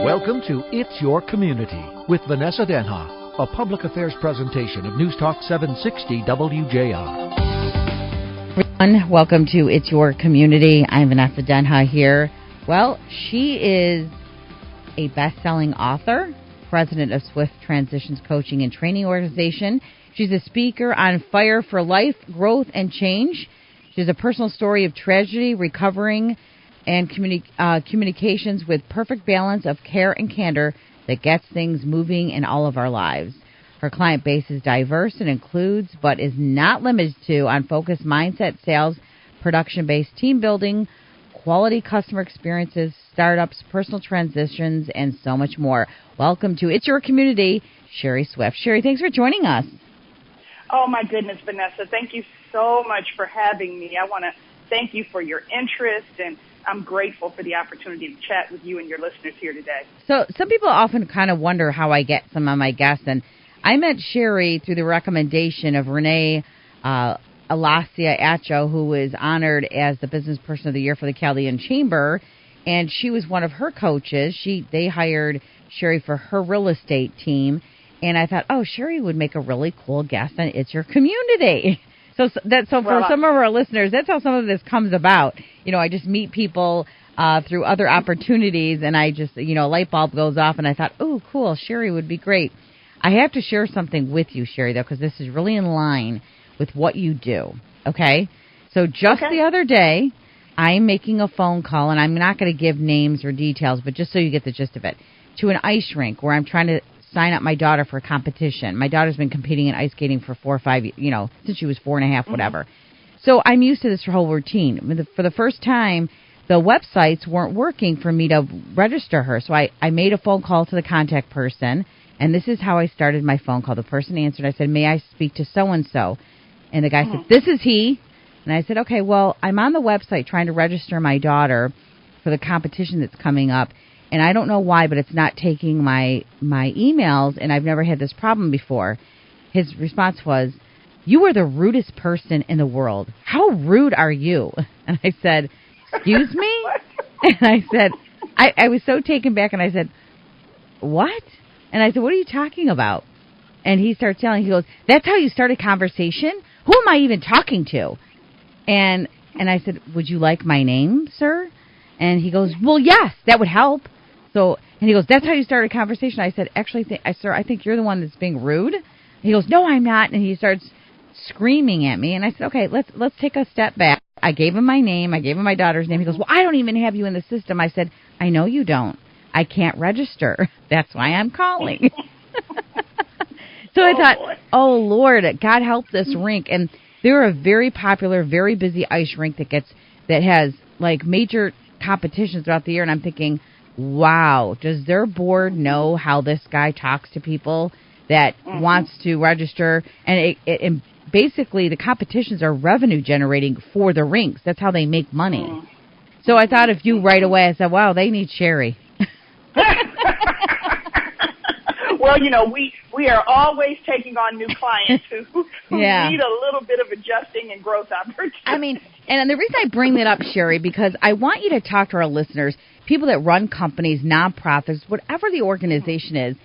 Welcome to It's Your Community with Vanessa Denhoff, a public affairs presentation of News Talk 760 WJR. Everyone, welcome to It's Your Community. I'm Vanessa Denhoff here. Well, she is a best-selling author, president of Swift Transitions Coaching and Training Organization. She's a speaker on Fire for Life, Growth, and Change. She has a personal story of tragedy, recovering, and communications with perfect balance of care and candor that gets things moving in all of our lives. Her client base is diverse and includes, but is not limited to, on focus mindset, sales, production-based team building, quality customer experiences, startups, personal transitions, and so much more. Welcome to It's Your Community, Sherry Swift. Sherry, thanks for joining us. Oh, my goodness, Vanessa. Thank you so much for having me. I want to thank you for your interest, and I'm grateful for the opportunity to chat with you and your listeners here today. So some people often kind of wonder how I get some of my guests, and I met Sherry through the recommendation of Renee Alasia Acho, who was honored as the Business Person of the Year for the Chaldean Chamber, and she was one of her coaches. They hired Sherry for her real estate team, and I thought, oh, Sherry would make a really cool guest on It's Your Community. For some of our listeners, that's how some of this comes about. You know, I just meet people through other opportunities, and I just, a light bulb goes off, and I thought, oh, cool, Sherry would be great. I have to share something with you, Sherry, though, because this is really in line with what you do, okay? So the other day, I'm making a phone call, and I'm not going to give names or details, but just so you get the gist of it, to an ice rink where I'm trying to sign up my daughter for a competition. My daughter's been competing in ice skating for 4 or 5, since she was 4.5, whatever. So I'm used to this whole routine. For the first time, the websites weren't working for me to register her. So I made a phone call to the contact person, and this is how I started my phone call. The person answered. I said, may I speak to so-and-so? And the guy said, this is he. And I said, okay, well, I'm on the website trying to register my daughter for the competition that's coming up. And I don't know why, but it's not taking my emails, and I've never had this problem before. His response was, you are the rudest person in the world. How rude are you? And I said, excuse me? And I said, I was so taken back, and I said, what? And I said, what are you talking about? And he starts yelling. He goes, that's how you start a conversation? Who am I even talking to? And I said, would you like my name, sir? And he goes, well, yes, that would help. And he goes, that's how you start a conversation. I said, actually, sir, I think you're the one that's being rude. And he goes, no, I'm not. And he starts screaming at me. And I said, okay, let's take a step back. I gave him my name. I gave him my daughter's name. He goes, well, I don't even have you in the system. I said, I know you don't. I can't register. That's why I'm calling. I thought, oh, Lord, God help this rink. And they're a very popular, very busy ice rink that has like major competitions throughout the year. And I'm thinking, wow, does their board know how this guy talks to people that wants to register? And basically the competitions are revenue generating for the rinks. That's how they make money. So I thought of you right away. I said, wow, they need Sherry. Well, we are always taking on new clients who need a little bit of adjusting and growth opportunities. I mean, and the reason I bring that up, Sherry, because I want you to talk to our listeners, people that run companies, nonprofits, whatever the organization is,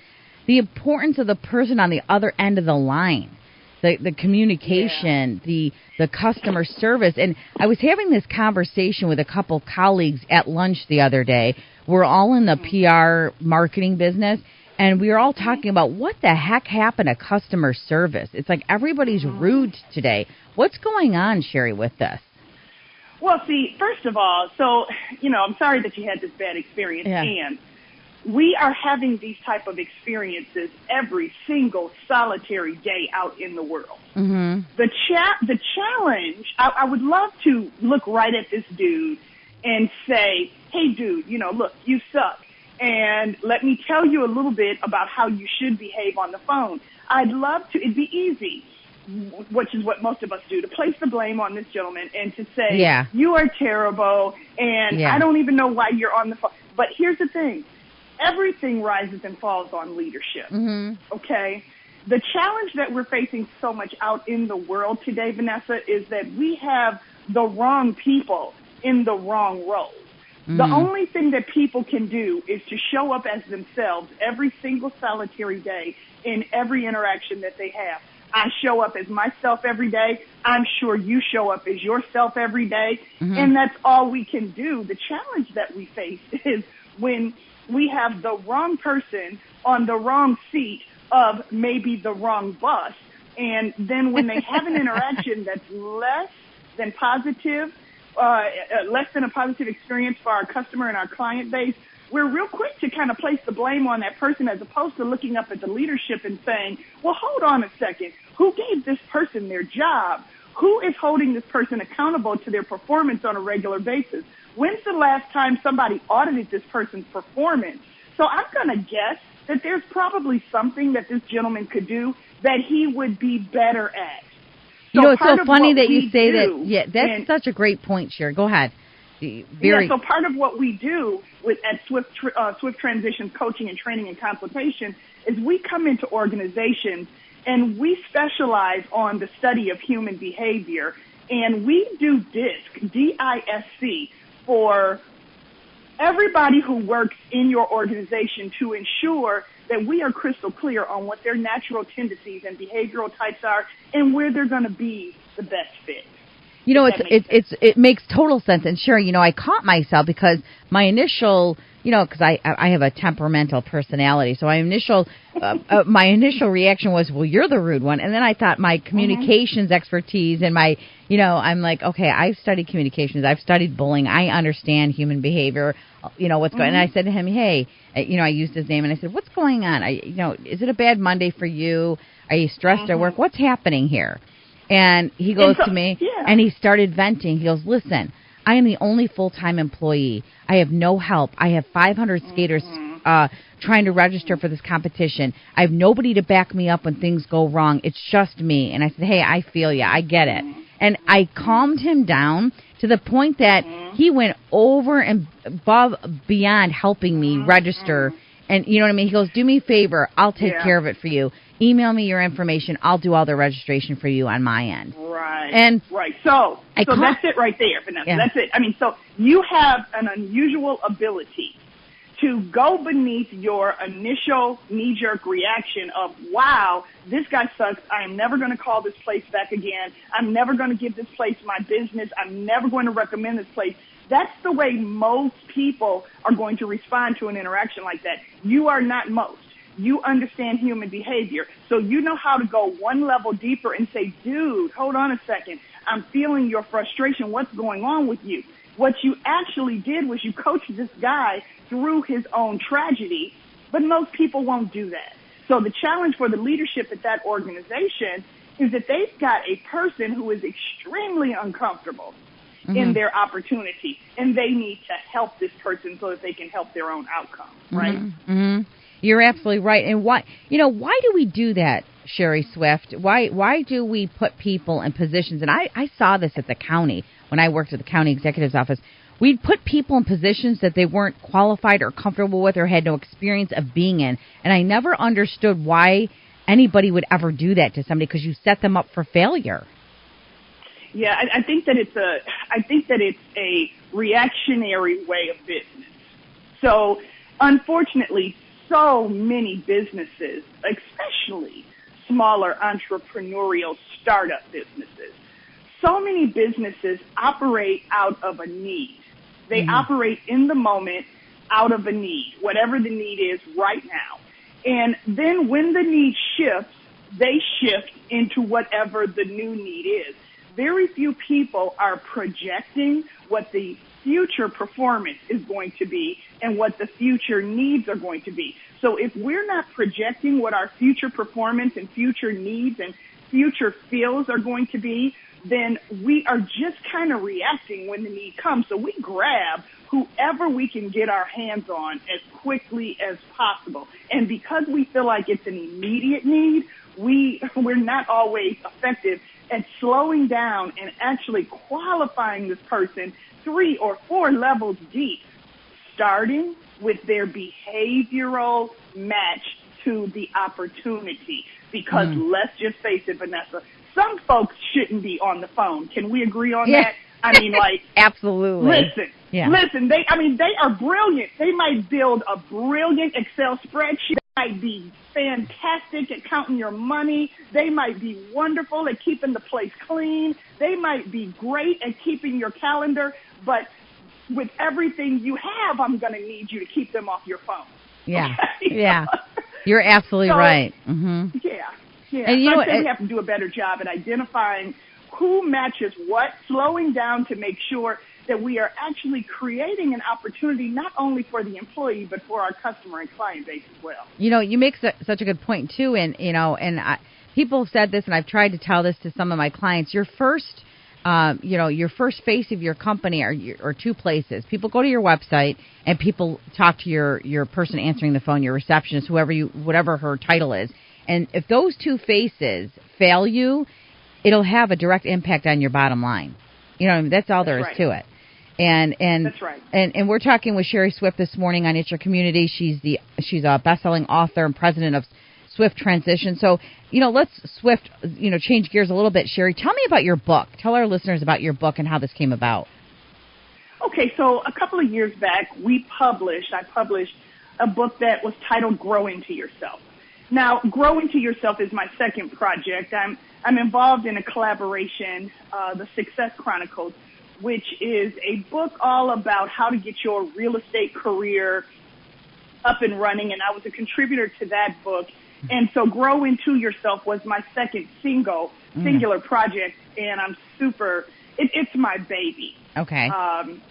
the importance of the person on the other end of the line, the communication, the customer service. And I was having this conversation with a couple colleagues at lunch the other day. We're all in the PR marketing business, and we were all talking about what the heck happened to customer service. It's like everybody's rude today. What's going on, Sherry, with this? Well, see, first of all, I'm sorry that you had this bad experience, and we are having these type of experiences every single solitary day out in the world. Mm-hmm. The challenge, I would love to look right at this dude and say, hey, dude, look, you suck. And let me tell you a little bit about how you should behave on the phone. I'd love to. It'd be easy, which is what most of us do, to place the blame on this gentleman and to say, you are terrible, and I don't even know why you're on the phone. But here's the thing. Everything rises and falls on leadership, okay? The challenge that we're facing so much out in the world today, Vanessa, is that we have the wrong people in the wrong roles. The only thing that people can do is to show up as themselves every single solitary day in every interaction that they have. I show up as myself every day. I'm sure you show up as yourself every day. And that's all we can do. The challenge that we face is when we have the wrong person on the wrong seat of maybe the wrong bus. And then when they have an interaction that's less than a positive experience for our customer and our client base, we're real quick to kind of place the blame on that person as opposed to looking up at the leadership and saying, well, hold on a second. Who gave this person their job? Who is holding this person accountable to their performance on a regular basis? When's the last time somebody audited this person's performance? So I'm going to guess that there's probably something that this gentleman could do that he would be better at. So it's so funny that you say that. Yeah, that's such a great point, Sherry. Go ahead. So part of what we do at Swift Transitions Coaching and Training and Consultation is we come into organizations and we specialize on the study of human behavior, and we do DISC, D-I-S-C, for everybody who works in your organization to ensure that we are crystal clear on what their natural tendencies and behavioral types are and where they're going to be the best fit. It makes total sense. And Sherry, I caught myself because my initial, because I have a temperamental personality. So my initial reaction was, well, you're the rude one. And then I thought my communications expertise and my, I'm like, okay, I've studied communications. I've studied bullying. I understand human behavior, what's going on. And I said to him, hey, I used his name and I said, what's going on? Is it a bad Monday for you? Are you stressed at work? What's happening here? And he goes to me, and he started venting. He goes, listen, I am the only full-time employee. I have no help. I have 500 skaters trying to register for this competition. I have nobody to back me up when things go wrong. It's just me. And I said, hey, I feel you. I get it. And I calmed him down to the point that he went over and above beyond helping me register. And you know what I mean? He goes, do me a favor. I'll take care of it for you. Email me your information. I'll do all the registration for you on my end. Right. So that's it right there, Vanessa. Yeah. That's it. I mean, so you have an unusual ability to go beneath your initial knee-jerk reaction of, wow, this guy sucks. I am never going to call this place back again. I'm never going to give this place my business. I'm never going to recommend this place. That's the way most people are going to respond to an interaction like that. You are not most. You understand human behavior. So you know how to go one level deeper and say, dude, hold on a second. I'm feeling your frustration. What's going on with you? What you actually did was you coached this guy through his own tragedy, but most people won't do that. So the challenge for the leadership at that organization is that they've got a person who is extremely uncomfortable in their opportunity, and they need to help this person so that they can help their own outcome, right? You're absolutely right. And why do we do that, Sherry Swift? Why do we put people in positions? And I saw this at the county when I worked at the county executive's office. We'd put people in positions that they weren't qualified or comfortable with or had no experience of being in. And I never understood why anybody would ever do that to somebody, because you set them up for failure. Yeah, I think that it's a reactionary way of business. So, unfortunately, so many businesses, especially smaller entrepreneurial startup businesses, so many businesses operate out of a need. They operate in the moment out of a need, whatever the need is right now. And then when the need shifts, they shift into whatever the new need is. Very few people are projecting what the future performance is going to be and what the future needs are going to be. So if we're not projecting what our future performance and future needs and future feels are going to be, then we are just kind of reacting when the need comes. So we grab whoever we can get our hands on as quickly as possible. And because we feel like it's an immediate need, we're not always effective at slowing down and actually qualifying this person 3 or 4 levels deep, starting with their behavioral match to the opportunity. Because let's just face it, Vanessa, some folks shouldn't be on the phone. Can we agree on that? I mean, like, absolutely. Listen, Yeah. Listen, they are brilliant. They might build a brilliant Excel spreadsheet. They might be fantastic at counting your money. They might be wonderful at keeping the place clean. They might be great at keeping your calendar. But with everything you have, I'm going to need you to keep them off your phone. Yeah. Okay? Yeah. You're absolutely right. Mm-hmm. Yeah. And you know, I think we have to do a better job at identifying who matches what, slowing down to make sure that we are actually creating an opportunity not only for the employee but for our customer and client base as well. You know, you make such a good point too, and people have said this, and I've tried to tell this to some of my clients. Your first face of your company are two places. People go to your website, and people talk to your person answering the phone, your receptionist, whatever her title is. And if those two faces fail you, it'll have a direct impact on your bottom line. You know, I mean, that's all there is to it. And that's right. And we're talking with Sherry Swift this morning on It's Your Community. She's a best-selling author and president of Swift Transition. So, let's change gears a little bit. Sherry, tell me about your book. Tell our listeners about your book and how this came about. Okay, so a couple of years back, I published a book that was titled Grow Into Yourself. Now, Grow Into Yourself is my second project. I'm involved in a collaboration, the Success Chronicles, which is a book all about how to get your real estate career up and running, and I was a contributor to that book. And so Grow Into Yourself was my second singular project, and I'm it's my baby. Okay.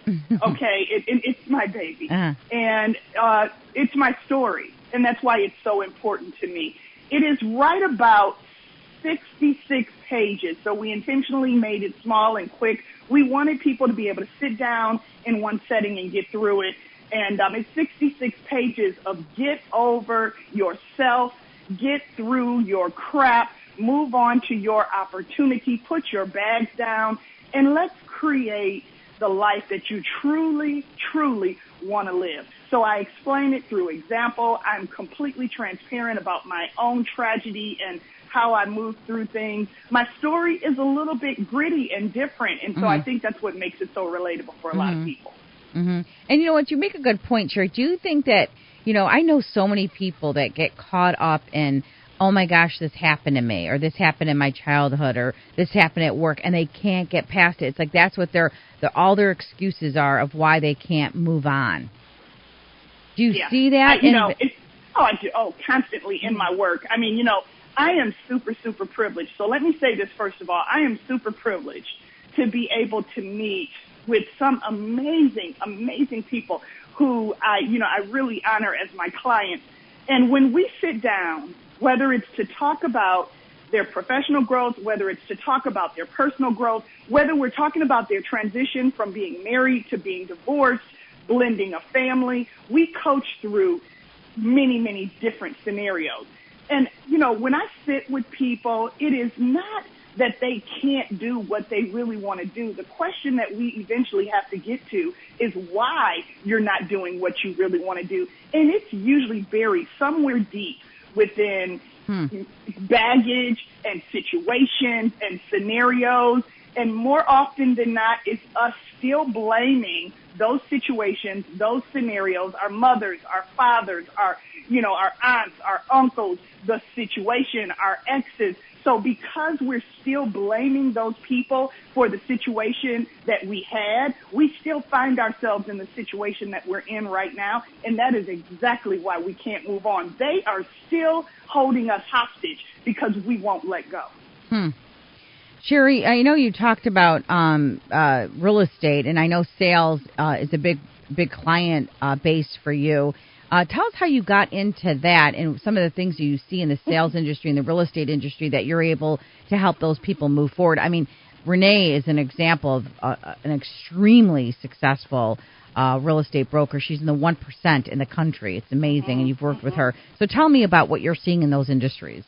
It's my baby. Uh-huh. And it's my story, and that's why it's so important to me. It is right about 66 pages, so we intentionally made it small and quick. We wanted people to be able to sit down in one setting and get through it. And it's 66 pages of get over yourself, get through your crap, move on to your opportunity, put your bags down, and let's create the life that you truly, truly want to live. So I explain it through example. I'm completely transparent about my own tragedy and how I moved through things. My story is a little bit gritty and different, and so I think that's what makes it so relatable for a lot of people. Mm-hmm. And you know what? You make a good point, Sherry. Do you think that, I know so many people that get caught up in, oh my gosh, this happened to me, or this happened in my childhood, or this happened at work, and they can't get past it. It's like that's what all their excuses are of why they can't move on. Do you see that? I do. Oh, constantly in my work. I mean, I am super, super privileged. So let me say this first of all. I am super privileged to be able to meet with some amazing, amazing people who I really honor as my clients. And when we sit down, whether it's to talk about their professional growth, whether it's to talk about their personal growth, whether we're talking about their transition from being married to being divorced, blending a family, we coach through many, many different scenarios. And, when I sit with people, it is not that they can't do what they really want to do. The question that we eventually have to get to is why you're not doing what you really want to do. And it's usually buried somewhere deep within baggage and situations and scenarios. And more often than not, it's us still blaming those situations, those scenarios, our mothers, our fathers, our aunts, our uncles, the situation, our exes. So because we're still blaming those people for the situation that we had, we still find ourselves in the situation that we're in right now, and that is exactly why we can't move on. They are still holding us hostage because we won't let go. Sherry, I know you talked about real estate, and I know sales is a big client base for you. Tell us how you got into that and some of the things you see in the sales industry and the real estate industry that you're able to help those people move forward. I mean, Renee is an example of an extremely successful real estate broker. She's in the 1% in the country. It's amazing, and you've worked with her. So tell me about what you're seeing in those industries.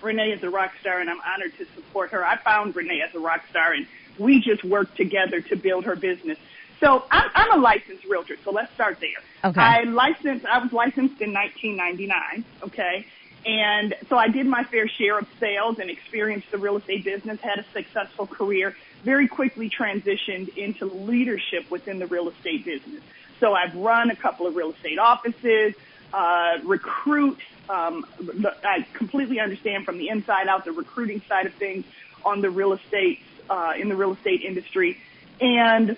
Renee is a rock star, and I'm honored to support her. I found Renee as a rock star, and we just worked together to build her business. So I'm a licensed realtor, so let's start there. Okay. I was licensed in 1999, okay? And so I did my fair share of sales and experienced the real estate business, had a successful career, very quickly transitioned into leadership within the real estate business. So I've run a couple of real estate offices, recruit. I completely understand from the inside out the recruiting side of things on the real estate, in the real estate industry. And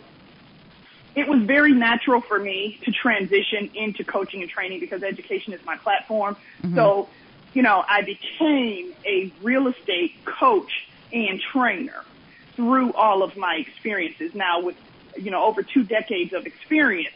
it was very natural for me to transition into coaching and training because education is my platform. Mm-hmm. So, I became a real estate coach and trainer through all of my experiences. Now with, over 2 decades of experience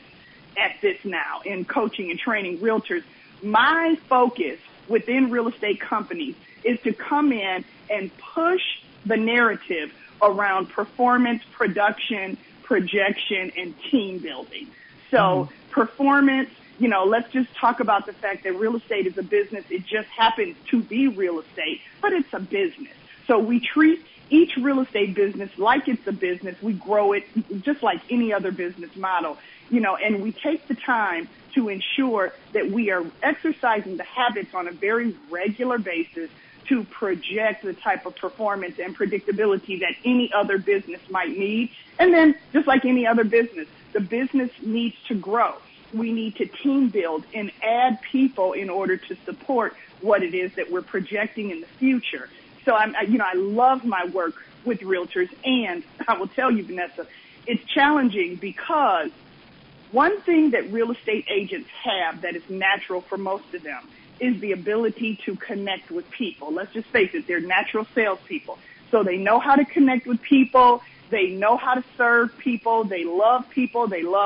at this now in coaching and training realtors, my focus within real estate companies is to come in and push the narrative around performance, production, projection, and team building. So performance, let's just talk about the fact that real estate is a business. It just happens to be real estate, but it's a business. So we treat each real estate business like it's a business. We grow it just like any other business model, and we take the time to ensure that we are exercising the habits on a very regular basis to project the type of performance and predictability that any other business might need. And then, just like any other business, the business needs to grow. We need to team build and add people in order to support what it is that we're projecting in the future. So I love my work with realtors, and I will tell you, Vanessa, it's challenging because one thing that real estate agents have that is natural for most of them is the ability to connect with people. Let's just face it, they're natural salespeople. So they know how to connect with people. They know how to serve people. They love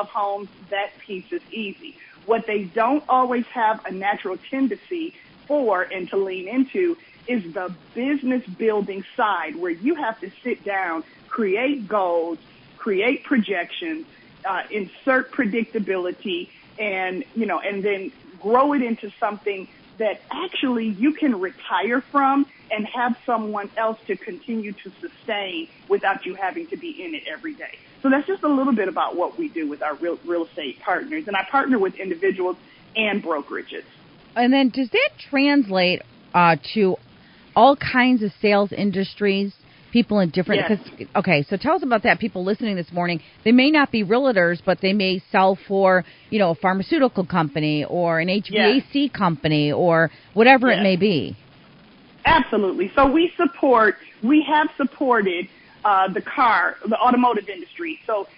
homes. That piece is easy. What they don't always have a natural tendency for and to lean into is the business building side, where you have to sit down, create goals, create projections, insert predictability, and then grow it into something that actually you can retire from and have someone else to continue to sustain without you having to be in it every day. So that's just a little bit about what we do with our real estate partners. And I partner with individuals and brokerages. And then does that translate to all kinds of sales industries, people in different... Yes. Okay, so tell us about that. People listening this morning, they may not be realtors, but they may sell for, a pharmaceutical company or an HVAC company or whatever it may be. Absolutely. So we have supported the automotive industry. So,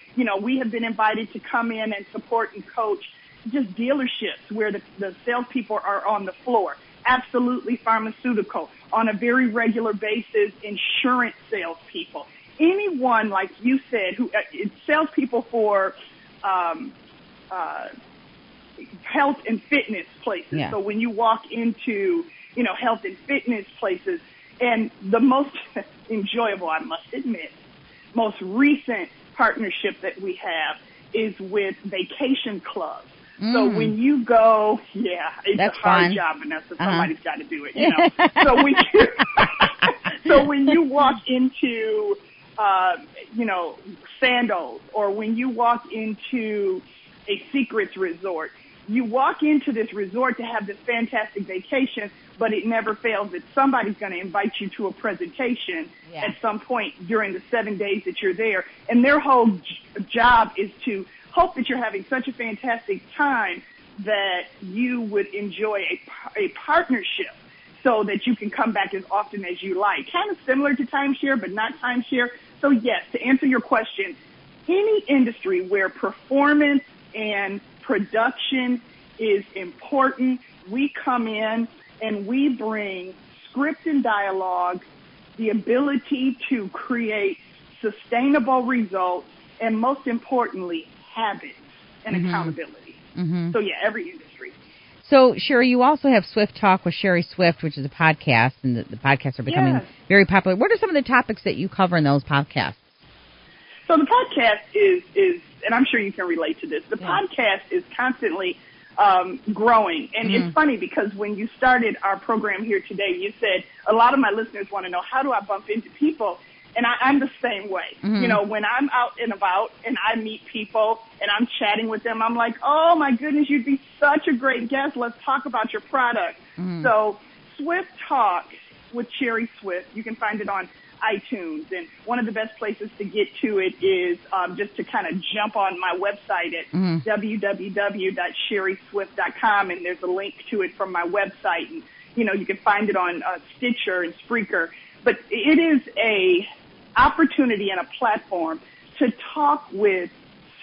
we have been invited to come in and support and coach just dealerships where the salespeople are on the floor. Absolutely pharmaceutical. On a very regular basis, insurance salespeople. Anyone, like you said, who salespeople for health and fitness places. Yeah. So when you walk into, health and fitness places, and the most enjoyable, I must admit, most recent partnership that we have is with vacation clubs. So when you go, it's That's a hard fun. job, Vanessa. Somebody's got to do it, So when you walk into, Sandals, or when you walk into a Secrets resort, you walk into this resort to have this fantastic vacation, but it never fails that somebody's going to invite you to a presentation at some point during the 7 days that you're there. And their whole job is to hope that you're having such a fantastic time that you would enjoy a partnership so that you can come back as often as you like. Kind of similar to timeshare, but not timeshare. So yes, to answer your question, any industry where performance and production is important, we come in and we bring script and dialogue, the ability to create sustainable results, and most importantly, habits and accountability. Mm-hmm. So every industry. So, Sherry, you also have Swift Talk with Sherry Swift, which is a podcast, and the podcasts are becoming very popular. What are some of the topics that you cover in those podcasts? So the podcast is, and I'm sure you can relate to this, the podcast is constantly growing. And it's funny because when you started our program here today, you said a lot of my listeners want to know, how do I bump into people? And I'm the same way. Mm-hmm. When I'm out and about and I meet people and I'm chatting with them, I'm like, oh, my goodness, you'd be such a great guest. Let's talk about your product. Mm-hmm. So Swift Talk with Sherry Swift. You can find it on iTunes, and one of the best places to get to it is just to kind of jump on my website at www.sherryswift.com, and there's a link to it from my website, and you can find it on Stitcher and Spreaker. But it is a opportunity and a platform to talk with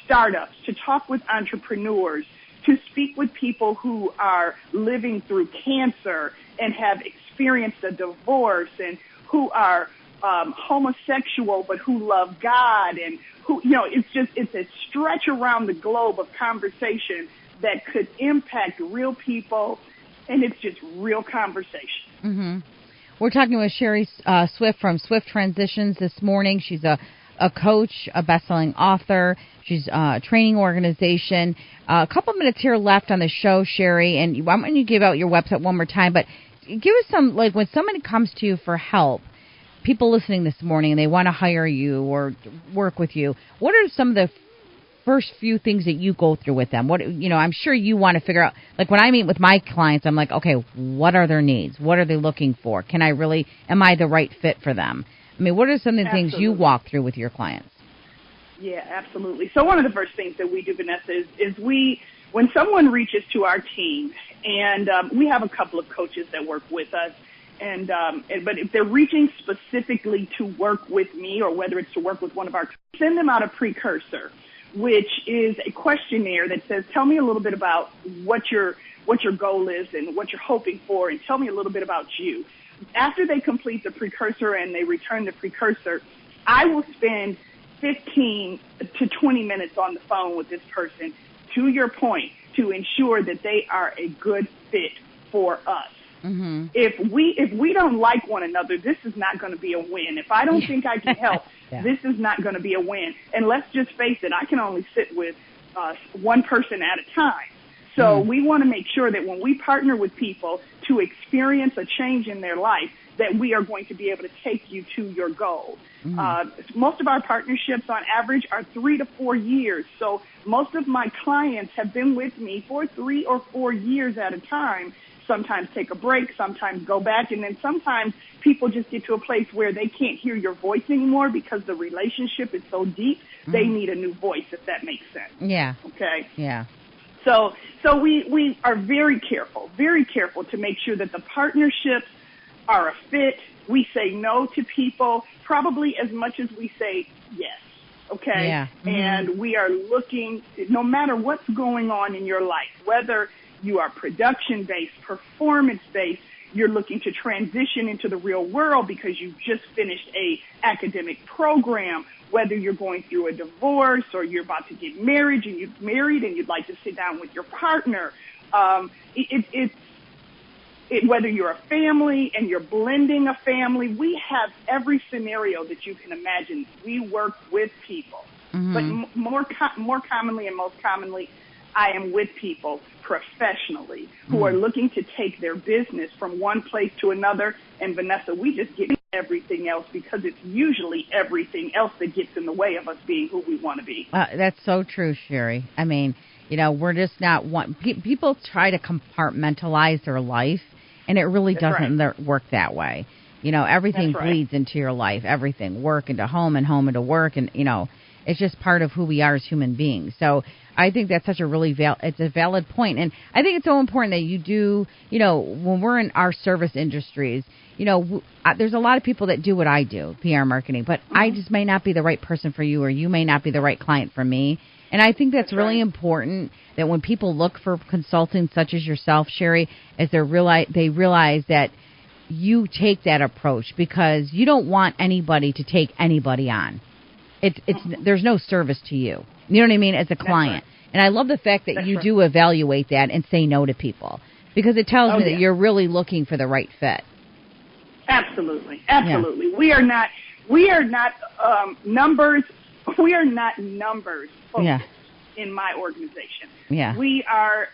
startups, to talk with entrepreneurs, to speak with people who are living through cancer and have experienced a divorce, and who are homosexual but who love God, and who, it's a stretch around the globe of conversation that could impact real people, and it's just real conversation. Mm-hmm. We're talking with Sherry Swift from Swift Transitions this morning. She's a coach, a best-selling author. She's a training organization. A couple minutes here left on the show, Sherry, and why don't you give out your website one more time, but give us some, like, when somebody comes to you for help, people listening this morning, and they want to hire you or work with you, what are some of the first few things that you go through with them? What, I'm sure you want to figure out, like when I meet with my clients, I'm like, okay, what are their needs? What are they looking for? Am I the right fit for them? I mean, what are some of the things you walk through with your clients? Yeah, absolutely. So one of the first things that we do, Vanessa, is when someone reaches to our team, and we have a couple of coaches that work with us, but if they're reaching specifically to work with me, or whether it's to work with one of our, send them out a precursor, which is a questionnaire that says, tell me a little bit about what your goal is and what you're hoping for, and tell me a little bit about you. After they complete the precursor and they return the precursor, I will spend 15 to 20 minutes on the phone with this person, to your point, to ensure that they are a good fit for us. Mm-hmm. If we don't like one another, this is not going to be a win. If I don't think I can help, this is not going to be a win. And let's just face it, I can only sit with one person at a time. So we want to make sure that when we partner with people to experience a change in their life, that we are going to be able to take you to your goal. Most of our partnerships on average are 3 to 4 years. So most of my clients have been with me for 3 or 4 years at a time. Sometimes take a break, sometimes go back, and then sometimes people just get to a place where they can't hear your voice anymore because the relationship is so deep. They need a new voice, if that makes sense. Yeah. Okay? Yeah. So we are very careful to make sure that the partnerships are a fit. We say no to people probably as much as we say yes. Okay? Yeah. Mm-hmm. And we are looking, no matter what's going on in your life, whether you are production-based, performance-based, you're looking to transition into the real world because you've just finished a academic program, whether you're going through a divorce or you're about to get married and you'd like to sit down with your partner. Whether you're a family and you're blending a family, we have every scenario that you can imagine. We work with people. Mm-hmm. But more commonly and most commonly, I am with people professionally who are looking to take their business from one place to another. And Vanessa, we just get everything else because it's usually everything else that gets in the way of us being who we want to be. That's so true, Sherry. I mean, we're just not people try to compartmentalize their life, and it really doesn't work that way. Everything bleeds into your life, everything, work into home and home into work, and it's just part of who we are as human beings. So I think that's such a really it's a valid point. And I think it's so important that you do, when we're in our service industries, there's a lot of people that do what I do, PR marketing, but I just may not be the right person for you, or you may not be the right client for me. And I think that's really important that when people look for consultants such as yourself, Sherry, as they realize that you take that approach, because you don't want anybody to take anybody on. There's no service to you. You know what I mean? As a client. And I love the fact that you do evaluate that and say no to people, because it tells me that you're really looking for the right fit. Absolutely. Absolutely. Yeah. We are not numbers. We are not numbers focused in my organization. Yeah. We are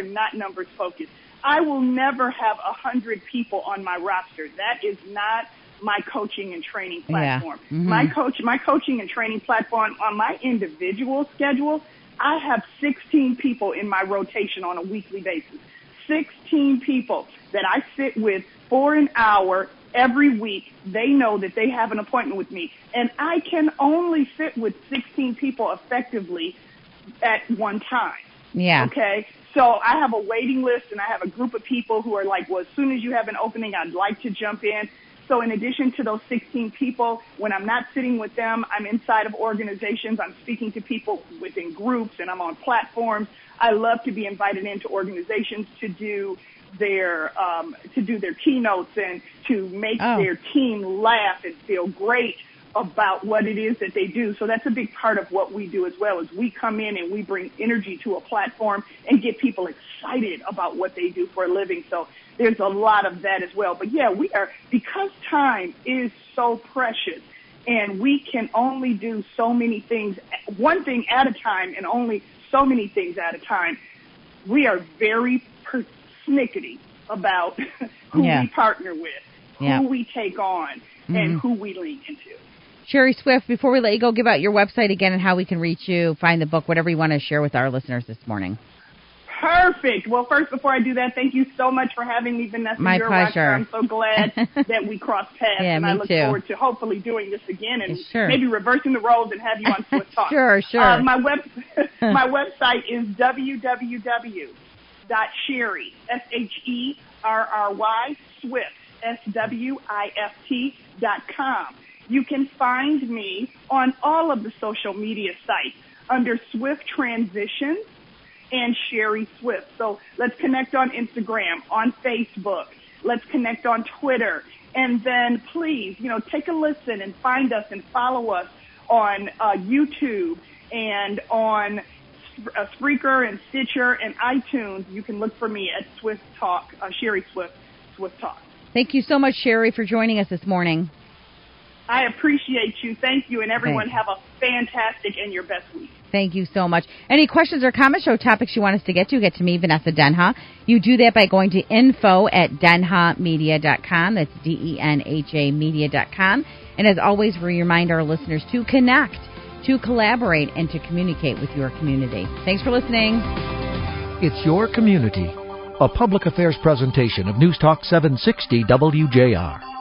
not numbers focused. I will never have 100 people on my roster. That is not my coaching and training platform. Yeah. Mm-hmm. My coaching and training platform, on my individual schedule, I have 16 people in my rotation on a weekly basis. 16 people that I sit with for an hour every week. They know that they have an appointment with me, and I can only sit with 16 people effectively at one time. Yeah. Okay. So I have a waiting list, and I have a group of people who are like, well, as soon as you have an opening, I'd like to jump in. So in addition to those 16 people, when I'm not sitting with them, I'm inside of organizations. I'm speaking to people within groups, and I'm on platforms. I love to be invited into organizations to do their keynotes and to make their team laugh and feel great about what it is that they do. So that's a big part of what we do as well, is we come in and we bring energy to a platform and get people excited about what they do for a living. So there's a lot of that as well. But yeah, we are, because time is so precious and we can only do so many things, one thing at a time, and only so many things at a time, we are very persnickety about who we partner with, who we take on, and who we lean into. Sherry Swift, before we let you go, give out your website again and how we can reach you, find the book, whatever you want to share with our listeners this morning. Perfect. Well, first, before I do that, thank you so much for having me, Vanessa. My pleasure. I'm so glad that we crossed paths, and I look forward to hopefully doing this again and maybe reversing the roles and have you on Swift Talk. Sure. My website is www.sherry, SHERRY, Swift, SWIFT.com. You can find me on all of the social media sites under Swift Transitions and Sherry Swift. So let's connect on Instagram, on Facebook. Let's connect on Twitter. And then please, take a listen and find us and follow us on YouTube and on Spreaker and Stitcher and iTunes. You can look for me at Swift Talk, Sherry Swift, Swift Talk. Thank you so much, Sherry, for joining us this morning. I appreciate you. Thank you. And everyone have a fantastic and your best week. Thank you so much. Any questions or comments, show topics you want us to get me, Vanessa Denha. You do that by going to info@denhamedia.com. That's DENHA media.com. And as always, we remind our listeners to connect, to collaborate, and to communicate with your community. Thanks for listening. It's Your Community, a public affairs presentation of News Talk 760 WJR.